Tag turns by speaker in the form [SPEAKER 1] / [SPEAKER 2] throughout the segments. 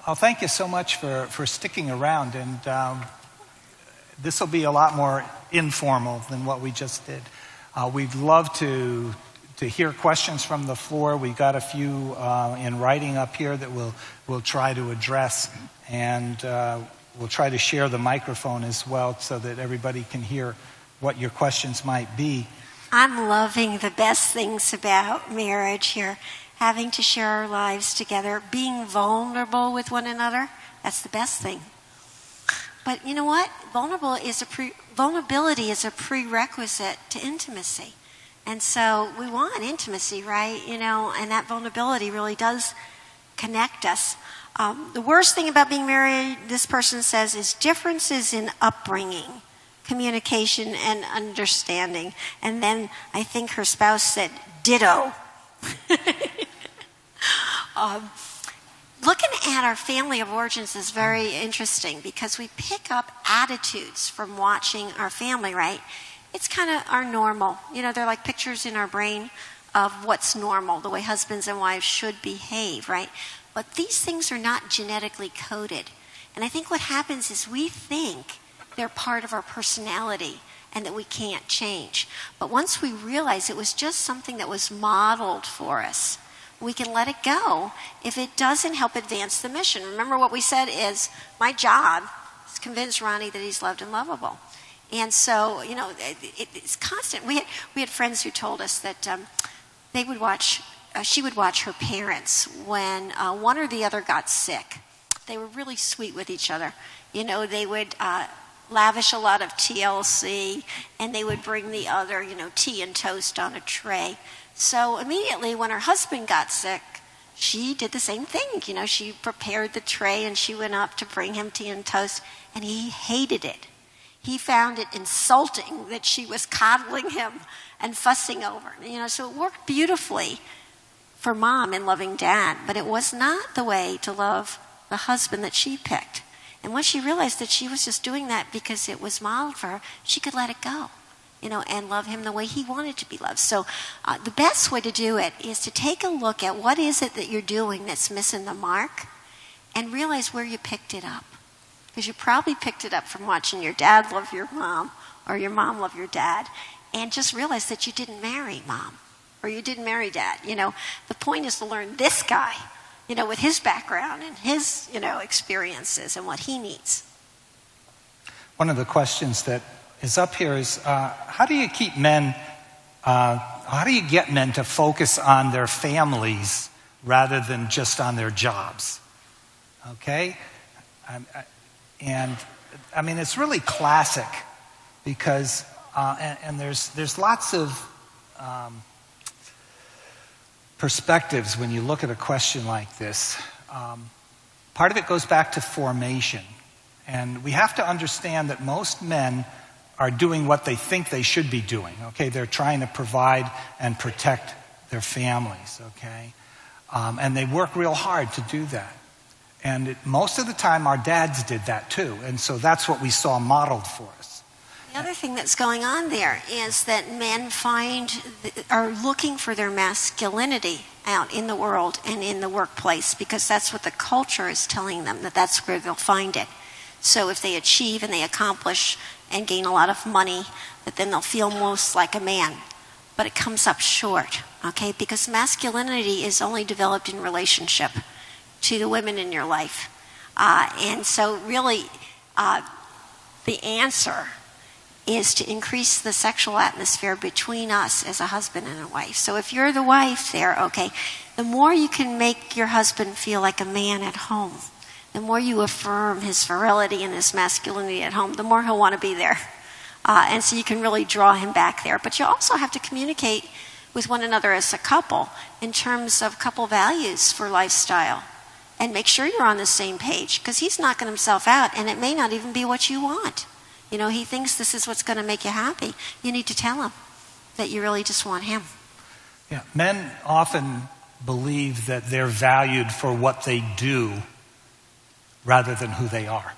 [SPEAKER 1] Well, thank you so much for sticking around. And this will be a lot more informal than what we just did. We'd love to hear questions from the floor. We've got a few in writing up here that we'll try to address. And we'll try to share the microphone as well so that everybody can hear what your questions might be.
[SPEAKER 2] I'm loving the best things about marriage here. Having to share our lives together, being vulnerable with one another, that's the best thing. But you know what? Vulnerability is a prerequisite to intimacy. And so we want intimacy, right? You know, and that vulnerability really does connect us. The worst thing about being married, this person says, is differences in upbringing, communication, and understanding. And then I think her spouse said, ditto. Looking at our family of origins is very interesting because we pick up attitudes from watching our family, right? It's kind of our normal. You know, they're like pictures in our brain of what's normal, the way husbands and wives should behave, right? But these things are not genetically coded. And I think what happens is we think they're part of our personality and that we can't change. But once we realize it was just something that was modeled for us, we can let it go if it doesn't help advance the mission. Remember what we said is, my job is to convince Ronnie that he's loved and lovable. And so, you know, it's constant. We had friends who told us that they would watch, she would watch her parents when one or the other got sick. They were really sweet with each other. You know, they would lavish a lot of TLC, and they would bring the other, you know, tea and toast on a tray. So immediately when her husband got sick, she did the same thing. You know, she prepared the tray and she went up to bring him tea and toast, and he hated it. He found it insulting that she was coddling him and fussing over him. You know, so it worked beautifully for mom in loving dad, but it was not the way to love the husband that she picked. And once she realized that she was just doing that because it was modeled for her, she could let it go, you know, and love him the way he wanted to be loved. So the best way to do it is to take a look at what is it that you're doing that's missing the mark and realize where you picked it up. Because you probably picked it up from watching your dad love your mom or your mom love your dad, and just realize that you didn't marry mom or you didn't marry dad. You know, the point is to learn this guy, you know, with his background and his, you know, experiences and what he needs.
[SPEAKER 1] One of the questions that is up here is, how do you get men to focus on their families rather than just on their jobs? Okay? And I mean, it's really classic because, and there's lots of perspectives when you look at a question like this. Part of it goes back to formation. And we have to understand that most men are doing what they think they should be doing, okay? They're trying to provide and protect their families, okay? And they work real hard to do that. And most of the time, our dads did that too. And so that's what we saw modeled for us.
[SPEAKER 2] The other thing that's going on there is that men are looking for their masculinity out in the world and in the workplace because that's what the culture is telling them, that that's where they'll find it. So if they achieve and they accomplish and gain a lot of money, that then they'll feel most like a man. But it comes up short, okay? Because masculinity is only developed in relationship to the women in your life. And so really, the answer is to increase the sexual atmosphere between us as a husband and a wife. So if you're the wife there, okay, the more you can make your husband feel like a man at home, the more you affirm his virility and his masculinity at home, the more he'll want to be there. And so you can really draw him back there. But you also have to communicate with one another as a couple in terms of couple values for lifestyle. And make sure you're on the same page, because he's knocking himself out, and it may not even be what you want. You know, he thinks this is what's going to make you happy. You need to tell him that you really just want him.
[SPEAKER 1] Yeah, men often believe that they're valued for what they do rather than who they are,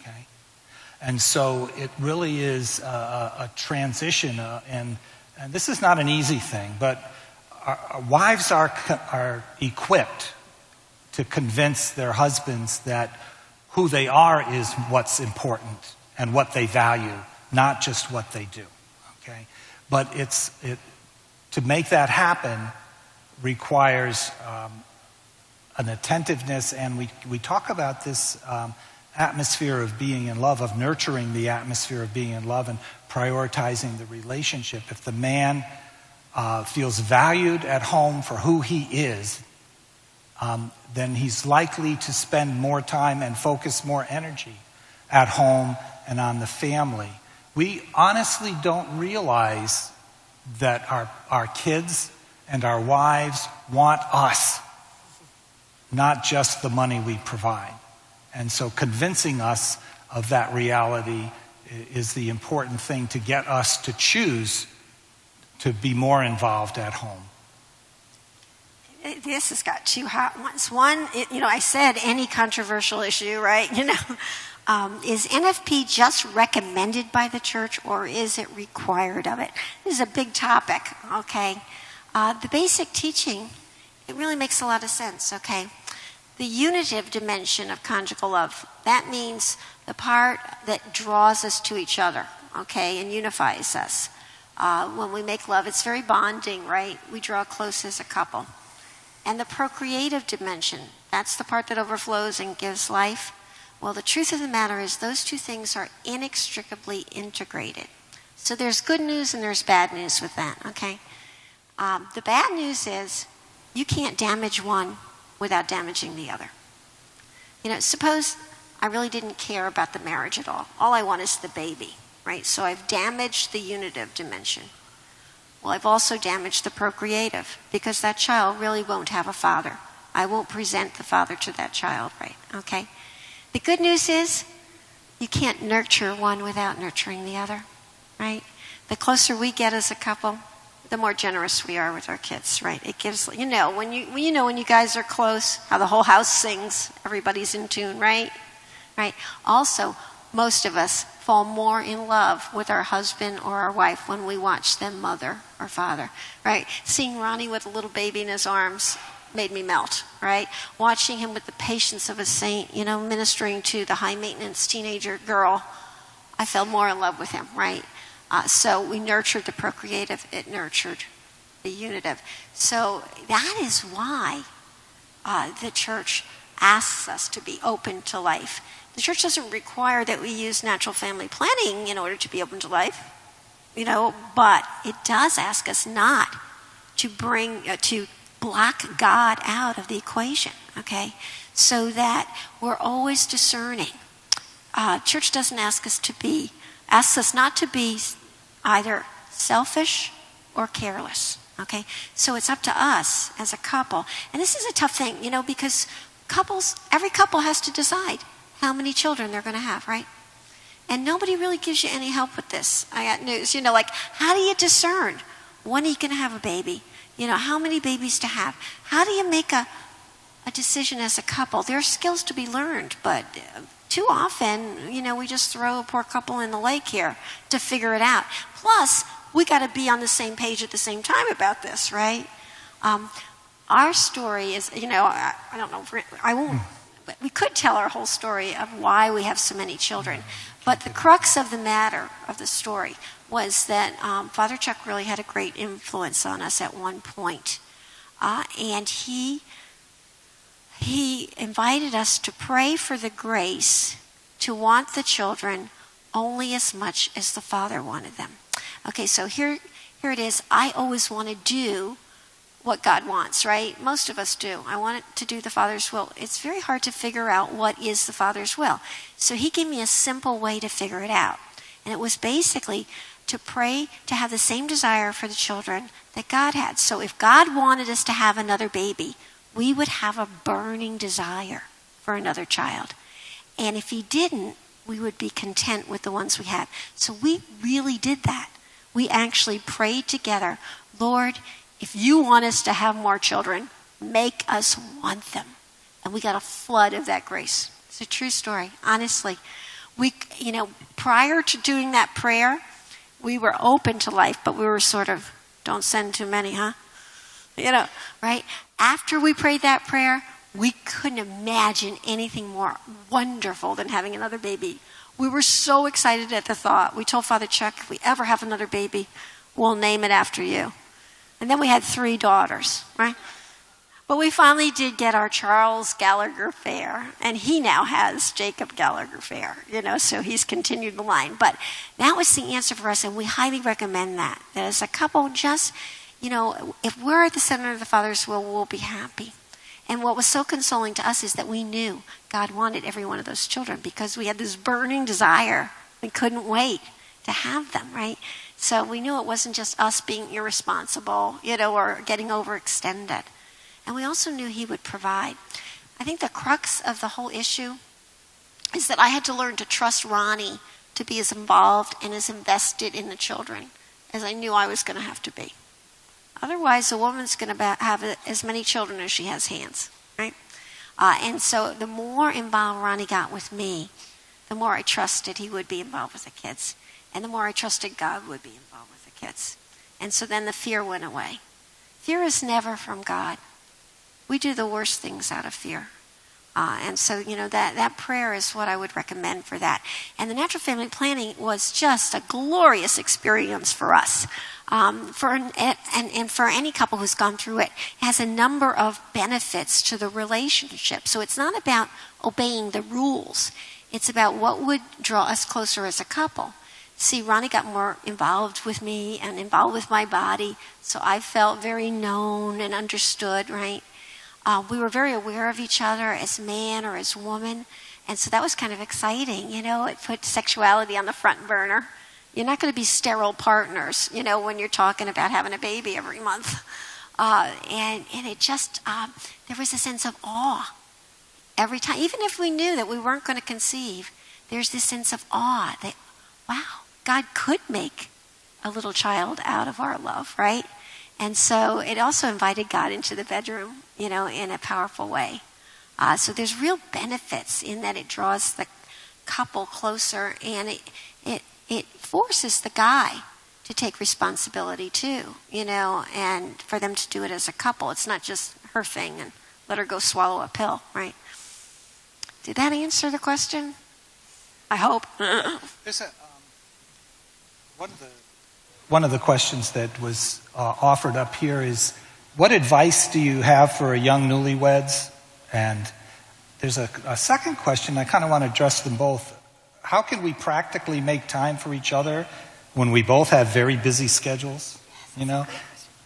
[SPEAKER 1] okay? And so it really is a transition, and this is not an easy thing, but our wives are equipped to convince their husbands that who they are is what's important and what they value, not just what they do. Okay? But to make that happen requires an attentiveness, and we talk about this atmosphere of being in love, of nurturing the atmosphere of being in love and prioritizing the relationship. If the man feels valued at home for who he is, then he's likely to spend more time and focus more energy at home and on the family. We honestly don't realize that our kids and our wives want us, not just the money we provide. And so convincing us of that reality is the important thing to get us to choose to be more involved at home.
[SPEAKER 2] This has got two hot ones. One, I said any controversial issue, right? Is NFP just recommended by the church, or is it required of it? This is a big topic, okay? The basic teaching, it really makes a lot of sense, okay? The unitive dimension of conjugal love, that means the part that draws us to each other, okay, and unifies us. When we make love, it's very bonding, right? We draw close as a couple. And the procreative dimension, that's the part that overflows and gives life. Well, the truth of the matter is those two things are inextricably integrated. So there's good news and there's bad news with that, okay? The bad news is you can't damage one without damaging the other. Suppose I really didn't care about the marriage at all. All I want is the baby, right? So I've damaged the unitive dimension. Well, I've also damaged the procreative, because that child really won't have a father. I won't present the father to that child, right? Okay? The good news is you can't nurture one without nurturing the other, right? The closer we get as a couple, the more generous we are with our kids, right? It gives, when you guys are close, how the whole house sings, everybody's in tune, right? Right? Also, most of us fall more in love with our husband or our wife when we watch them mother or father, right? Seeing Ronnie with a little baby in his arms made me melt, right? Watching him with the patience of a saint, ministering to the high-maintenance teenager girl, I fell more in love with him, right? So we nurtured the procreative, it nurtured the unitive. So that is why the church asks us to be open to life. The church doesn't require that we use natural family planning in order to be open to life, but it does ask us not to to block God out of the equation, okay? So that we're always discerning. Church doesn't asks us not to be either selfish or careless, okay? So it's up to us as a couple. And this is a tough thing, because every couple has to decide how many children they're going to have, right? And nobody really gives you any help with this. I got news, how do you discern when are you going to have a baby? How many babies to have? How do you make a decision as a couple? There are skills to be learned, but too often, we just throw a poor couple in the lake here to figure it out. Plus, we got to be on the same page at the same time about this, right? Our story is, I don't know, I won't. We could tell our whole story of why we have so many children. But the crux of the matter of the story was that Father Chuck really had a great influence on us at one point. And he invited us to pray for the grace to want the children only as much as the Father wanted them. Okay, so here it is. I always want to do what God wants, right? Most of us do. I want to do the Father's will. It's very hard to figure out what is the Father's will. So he gave me a simple way to figure it out. And it was basically to pray to have the same desire for the children that God had. So if God wanted us to have another baby, we would have a burning desire for another child. And if he didn't, we would be content with the ones we had. So we really did that. We actually prayed together, Lord, if you want us to have more children, make us want them. And we got a flood of that grace. It's a true story, honestly. We, prior to doing that prayer, we were open to life, but we were sort of, don't send too many, huh? Right? After we prayed that prayer, we couldn't imagine anything more wonderful than having another baby. We were so excited at the thought. We told Father Chuck, if we ever have another baby, we'll name it after you. And then we had 3 daughters, right? But we finally did get our Charles Gallagher Fair, and he now has Jacob Gallagher Fair, so he's continued the line. But that was the answer for us, and we highly recommend that as a couple, just, if we're at the center of the Father's will, we'll be happy. And what was so consoling to us is that we knew God wanted every one of those children because we had this burning desire. We couldn't wait to have them, right? So we knew it wasn't just us being irresponsible, or getting overextended. And we also knew he would provide. I think the crux of the whole issue is that I had to learn to trust Ronnie to be as involved and as invested in the children as I knew I was going to have to be. Otherwise, a woman's going to have as many children as she has hands, right? And so the more involved Ronnie got with me, the more I trusted he would be involved with the kids. And the more I trusted God would be involved with the kids. And so then the fear went away. Fear is never from God. We do the worst things out of fear. And so, that prayer is what I would recommend for that. And the natural family planning was just a glorious experience for us. And for any couple who's gone through it, it has a number of benefits to the relationship. So it's not about obeying the rules. It's about what would draw us closer as a couple. See, Ronnie got more involved with me and involved with my body, so I felt very known and understood, right? We were very aware of each other as man or as woman, and so that was kind of exciting. It put sexuality on the front burner. You're not going to be sterile partners, when you're talking about having a baby every month. And it just, there was a sense of awe every time. Even if we knew that we weren't going to conceive, there's this sense of awe that, wow, God could make a little child out of our love, right? And so it also invited God into the bedroom, in a powerful way. So there's real benefits in that it draws the couple closer, and it forces the guy to take responsibility too, and for them to do it as a couple. It's not just her thing and let her go swallow a pill, right? Did that answer the question? I hope.
[SPEAKER 1] There's one of the questions that was offered up here is, what advice do you have for young newlyweds? And there's a second question. I kind of want to address them both. How can we practically make time for each other when we both have very busy schedules?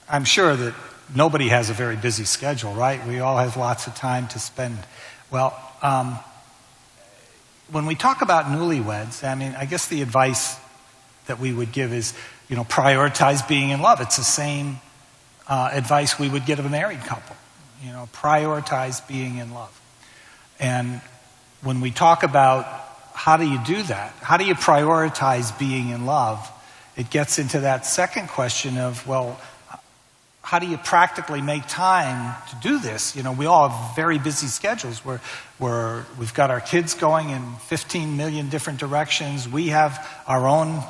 [SPEAKER 1] I'm sure that nobody has a very busy schedule, right? We all have lots of time to spend. Well, when we talk about newlyweds, I guess the advice that we would give is, prioritize being in love. It's the same advice we would give a married couple. Prioritize being in love. And when we talk about how do you do that, how do you prioritize being in love, it gets into that second question of, well, how do you practically make time to do this? We all have very busy schedules. We've got our kids going in 15 million different directions. We have our own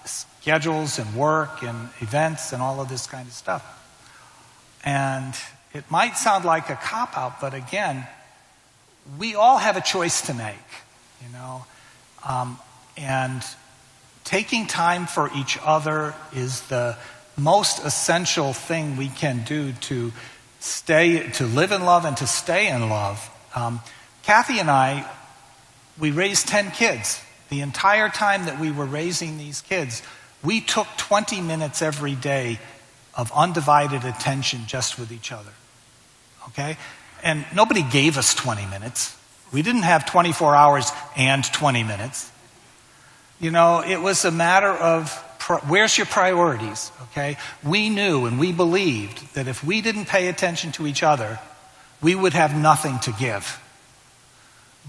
[SPEAKER 1] schedules and work and events and all of this kind of stuff. And it might sound like a cop-out, but again, we all have a choice to make, and taking time for each other is the most essential thing we can do to live in love and to stay in love. Kathy and I, we raised 10 kids. The entire time that we were raising these kids, we took 20 minutes every day of undivided attention just with each other. Okay? And nobody gave us 20 minutes. We didn't have 24 hours and 20 minutes. It was a matter of where's your priorities, okay? We knew and we believed that if we didn't pay attention to each other, we would have nothing to give.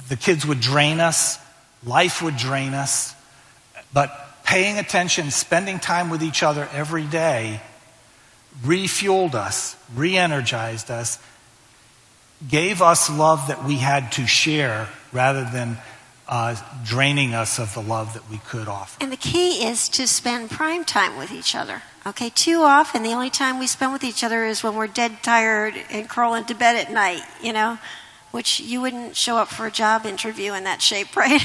[SPEAKER 1] The kids would drain us, life would drain us, but paying attention, spending time with each other every day refueled us, re-energized us, gave us love that we had to share rather than draining us of the love that we could offer.
[SPEAKER 2] And the key is to spend prime time with each other. Okay, too often the only time we spend with each other is when we're dead tired and crawl into bed at night, which you wouldn't show up for a job interview in that shape, right?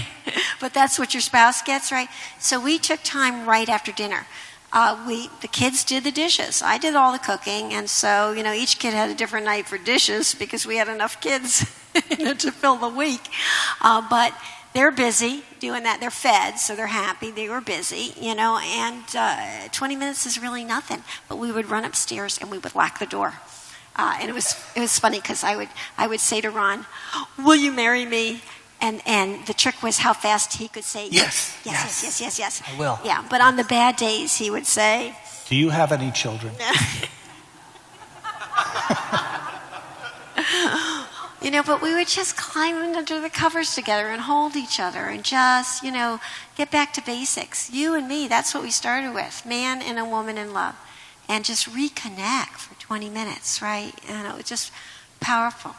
[SPEAKER 2] But that's what your spouse gets, right? So we took time right after dinner. The kids did the dishes. I did all the cooking, and so, each kid had a different night for dishes because we had enough kids to fill the week. But they're busy doing that. They're fed, so they're happy. They were busy, and 20 minutes is really nothing. But we would run upstairs and we would lock the door. And it was funny because I would say to Ron, "Will you marry me?" And the trick was how fast he could say
[SPEAKER 1] yes.
[SPEAKER 2] Yes.
[SPEAKER 1] I will.
[SPEAKER 2] Yeah, but on the bad days he would say,
[SPEAKER 1] "Do you have any children?"
[SPEAKER 2] But we would just climb under the covers together and hold each other and just, get back to basics. You and me, that's what we started with, man and a woman in love. And just reconnect for 20 minutes, right? And it was just powerful.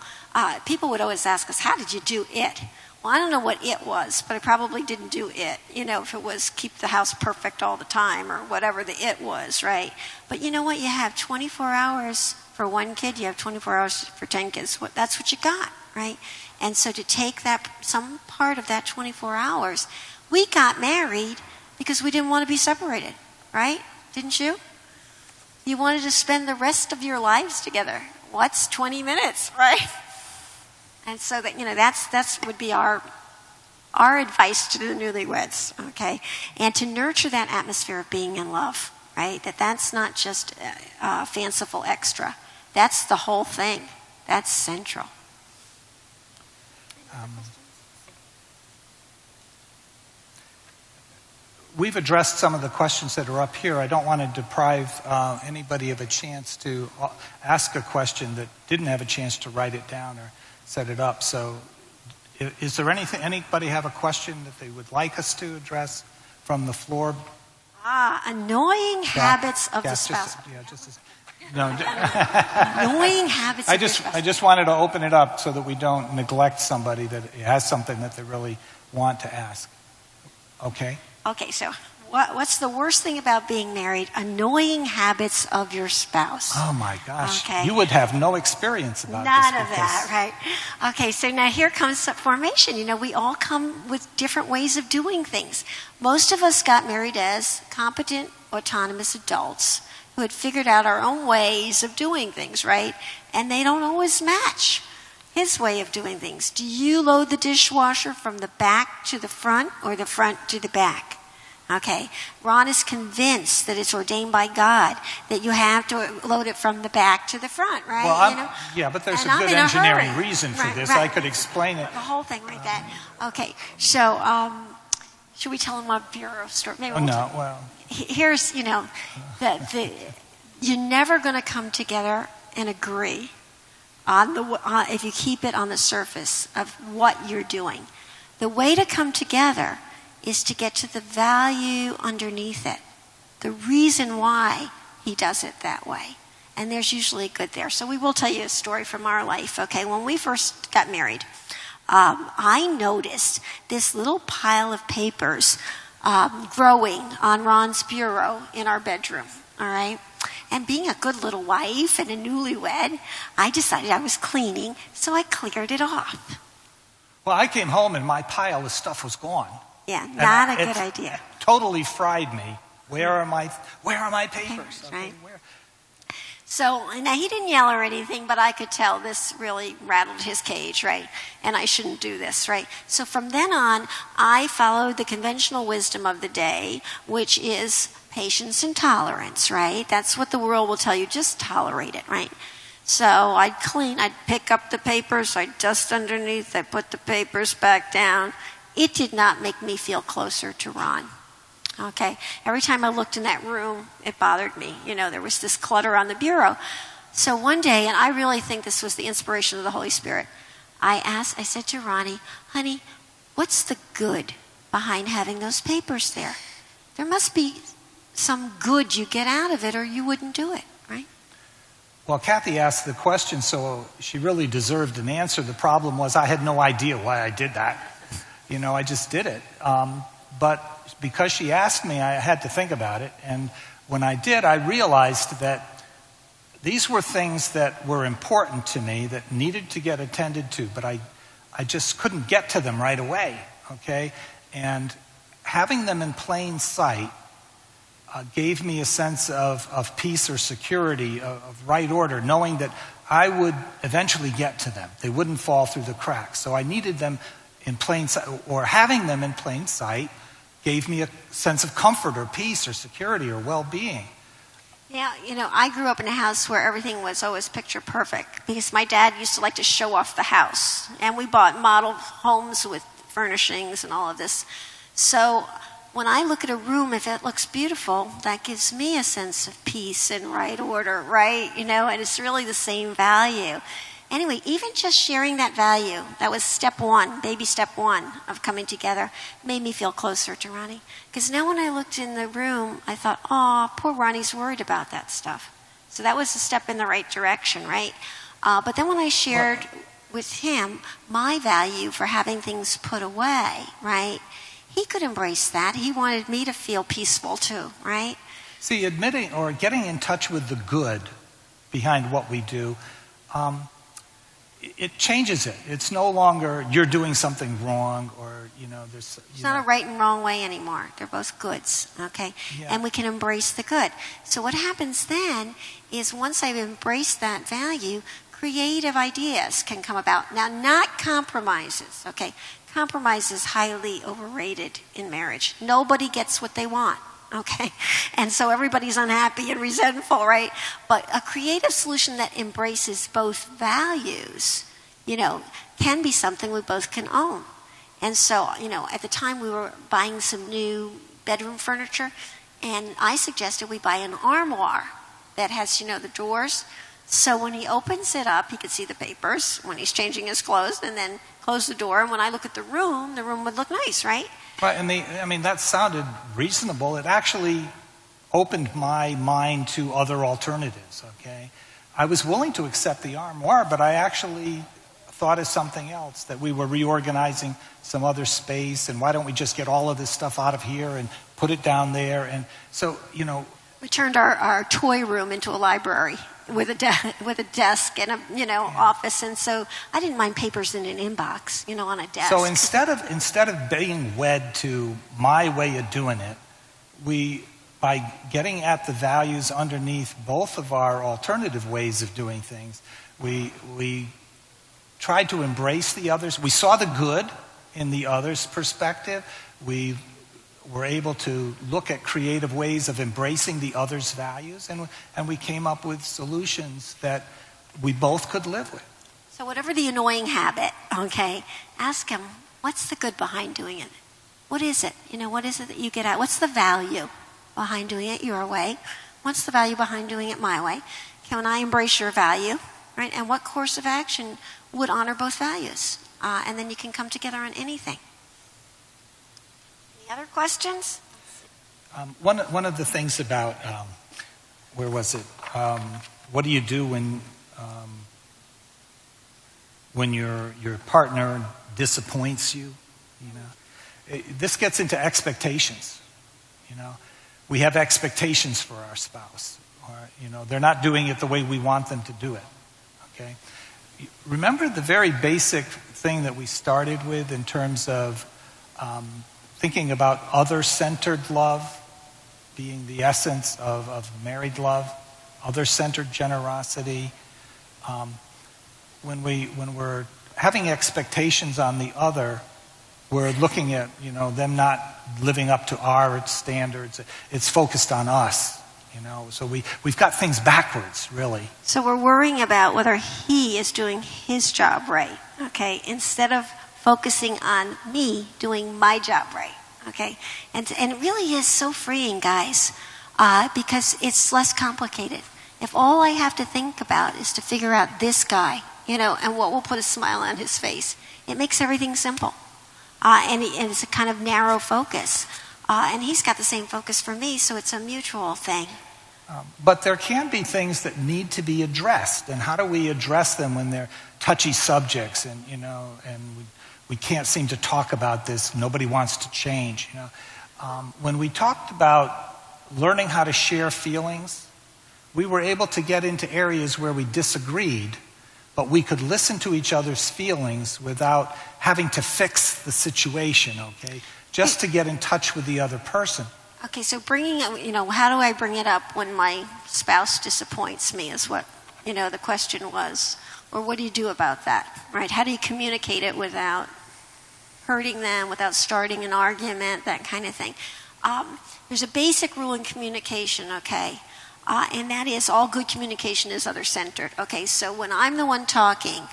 [SPEAKER 2] People would always ask us, how did you do it? Well, I don't know what it was, but I probably didn't do it. If it was keep the house perfect all the time or whatever the it was, right? But you know what? You have 24 hours for one kid, you have 24 hours for 10 kids. That's what you got, right? And so to take some part of that 24 hours, we got married because we didn't want to be separated, right? Didn't you? You wanted to spend the rest of your lives together. What's 20 minutes, right? And so that's would be our advice to the newlyweds, okay? And to nurture that atmosphere of being in love, right? That's not just a fanciful extra. That's the whole thing. That's central.
[SPEAKER 1] We've addressed some of the questions that are up here. I don't want to deprive anybody of a chance to ask a question that didn't have a chance to write it down or set it up. So is there anybody have a question that they would like us to address from the floor?
[SPEAKER 2] Annoying habits of the spouse. Annoying habits of the spouse.
[SPEAKER 1] I just wanted to open it up so that we don't neglect somebody that has something that they really want to ask. Okay?
[SPEAKER 2] Okay, so what's the worst thing about being married? Annoying habits of your spouse.
[SPEAKER 1] Oh my gosh.
[SPEAKER 2] Okay.
[SPEAKER 1] You would have no experience about
[SPEAKER 2] None of that, right? Okay, so now here comes formation. We all come with different ways of doing things. Most of us got married as competent, autonomous adults who had figured out our own ways of doing things, right? And they don't always match his way of doing things. Do you load the dishwasher from the back to the front or the front to the back? Okay. Ron is convinced that it's ordained by God that you have to load it from the back to the front, right?
[SPEAKER 1] Well, yeah, but there's a good engineering reason for this. Right. I could explain it.
[SPEAKER 2] The whole thing like that. Okay. So, should we tell him a bureau story? Maybe here's, you're never going to come together and agree if you keep it on the surface of what you're doing. The way to come together is to get to the value underneath it, the reason why he does it that way. And there's usually good there. So we will tell you a story from our life. Okay, when we first got married, I noticed this little pile of papers growing on Ron's bureau in our bedroom, all right? And being a good little wife and a newlywed, I decided I was cleaning, so I cleared it off.
[SPEAKER 1] Well, I came home and my pile of stuff was gone.
[SPEAKER 2] Yeah, not a good idea.
[SPEAKER 1] Totally fried me. Where are my papers? Okay,
[SPEAKER 2] right. Where? So, now he didn't yell or anything, but I could tell this really rattled his cage, right? And I shouldn't do this, right? So from then on, I followed the conventional wisdom of the day, which is patience and tolerance, right? That's what the world will tell you. Just tolerate it, right? So I'd pick up the papers, I'd dust underneath, I'd put the papers back down. It did not make me feel closer to Ron. Okay? Every time I looked in that room, it bothered me. There was this clutter on the bureau. So one day, and I really think this was the inspiration of the Holy Spirit, I said to Ronnie, honey, what's the good behind having those papers there? There must be some good you get out of it or you wouldn't do it, right?
[SPEAKER 1] Well, Kathy asked the question, so she really deserved an answer. The problem was I had no idea why I did that. I just did it. But because she asked me, I had to think about it. And when I did, I realized that these were things that were important to me that needed to get attended to, but I just couldn't get to them right away, okay? And having them in plain sight gave me a sense of peace or security, of right order, knowing that I would eventually get to them. They wouldn't fall through the cracks. So I needed them in plain sight, or having them in plain sight gave me a sense of comfort or peace or security or well-being.
[SPEAKER 2] Yeah, I grew up in a house where everything was always picture perfect because my dad used to like to show off the house. And we bought model homes with furnishings and all of this. So when I look at a room, if it looks beautiful, that gives me a sense of peace and right order, right? And it's really the same value. Anyway, even just sharing that value, that was step one, baby step one of coming together, made me feel closer to Ronnie. Because now when I looked in the room, I thought, oh, poor Ronnie's worried about that stuff. So that was a step in the right direction, right? But then when I shared with him my value for having things put away, right? He could embrace that. He wanted me to feel peaceful too, right?
[SPEAKER 1] See, admitting or getting in touch with the good behind what we do, it changes it. It's no longer you're doing something wrong or, there's...
[SPEAKER 2] It's not a right and wrong way anymore. They're both goods, okay?
[SPEAKER 1] Yeah.
[SPEAKER 2] And we can embrace the good. So what happens then is once I've embraced that value, creative ideas can come about. Now, not compromises, okay? Compromise is highly overrated in marriage. Nobody gets what they want, okay? And so everybody's unhappy and resentful, right? But a creative solution that embraces both values, can be something we both can own. And so, at the time we were buying some new bedroom furniture, and I suggested we buy an armoire that has, the drawers. So when he opens it up, he could see the papers when he's changing his clothes, and then close the door. And when I look at the room would look nice, right?
[SPEAKER 1] Right, and that sounded reasonable. It actually opened my mind to other alternatives, okay? I was willing to accept the armoire, but I actually thought of something else, that we were reorganizing some other space, and why don't we just get all of this stuff out of here and put it down there? And so,
[SPEAKER 2] we turned our toy room into a library with a desk and a office, and so I didn't mind papers in an inbox, on a desk.
[SPEAKER 1] So instead of being wed to my way of doing it, by getting at the values underneath both of our alternative ways of doing things, we tried to embrace the others. We saw the good in the other's perspective. We were able to look at creative ways of embracing the other's values, and we came up with solutions that we both could live with.
[SPEAKER 2] So whatever the annoying habit, okay, ask him, what's the good behind doing it? What is it? What is it that you get out? What's the value behind doing it your way? What's the value behind doing it my way? Can I embrace your value, right? And what course of action would honor both values? And then you can come together on anything. Other questions?
[SPEAKER 1] One of the things about, where was it? What do you do when your partner disappoints you? This gets into expectations. We have expectations for our spouse, or they're not doing it the way we want them to do it. Okay. Remember the very basic thing that we started with in terms of thinking about other-centered love being the essence of married love, other-centered generosity. When we're having expectations on the other, we're looking at them not living up to our standards. It's focused on us. So we've got things backwards, really. So
[SPEAKER 2] we're worrying about whether he is doing his job right, okay, instead of focusing on me doing my job right, okay? And it really is so freeing, guys, because it's less complicated. If all I have to think about is to figure out this guy, and what will put a smile on his face, it makes everything simple. And it's a kind of narrow focus. And he's got the same focus for me, so it's a mutual thing.
[SPEAKER 1] But there can be things that need to be addressed. And how do we address them when they're touchy subjects and we can't seem to talk about this, nobody wants to change. When we talked about learning how to share feelings, we were able to get into areas where we disagreed, but we could listen to each other's feelings without having to fix the situation, okay? Just to get in touch with the other person.
[SPEAKER 2] Okay, so bringing it, how do I bring it up when my spouse disappoints me is what, the question was. Or what do you do about that, right? How do you communicate it without hurting them, without starting an argument, that kind of thing? There's a basic rule in communication, okay? And that is all good communication is other-centered. Okay, so when I'm the one talking,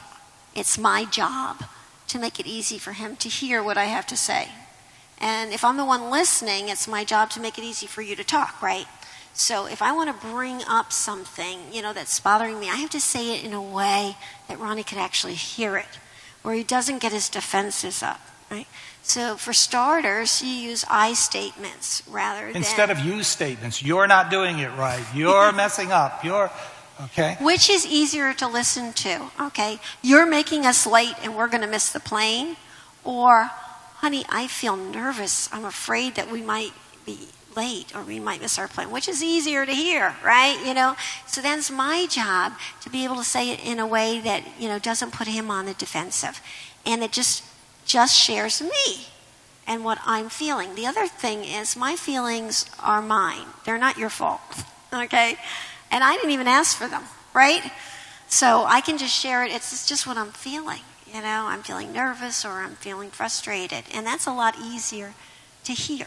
[SPEAKER 2] it's my job to make it easy for him to hear what I have to say. And if I'm the one listening, it's my job to make it easy for you to talk, right? So if I want to bring up something, that's bothering me, I have to say it in a way that Ronnie could actually hear it, where he doesn't get his defenses up, right? So for starters, you use I statements rather than...
[SPEAKER 1] Instead of you statements. You're not doing it right. You're messing up. Okay?
[SPEAKER 2] Which is easier to listen to, okay? You're making us late and we're going to miss the plane. Or, honey, I feel nervous. I'm afraid that we might be late or we might miss our plane, which is easier to hear, right? So then it's my job to be able to say it in a way that, doesn't put him on the defensive. And it just shares me and what I'm feeling. The other thing is my feelings are mine. They're not your fault, okay? And I didn't even ask for them, right? So I can just share it. It's just what I'm feeling, I'm feeling nervous or I'm feeling frustrated. And that's a lot easier to hear.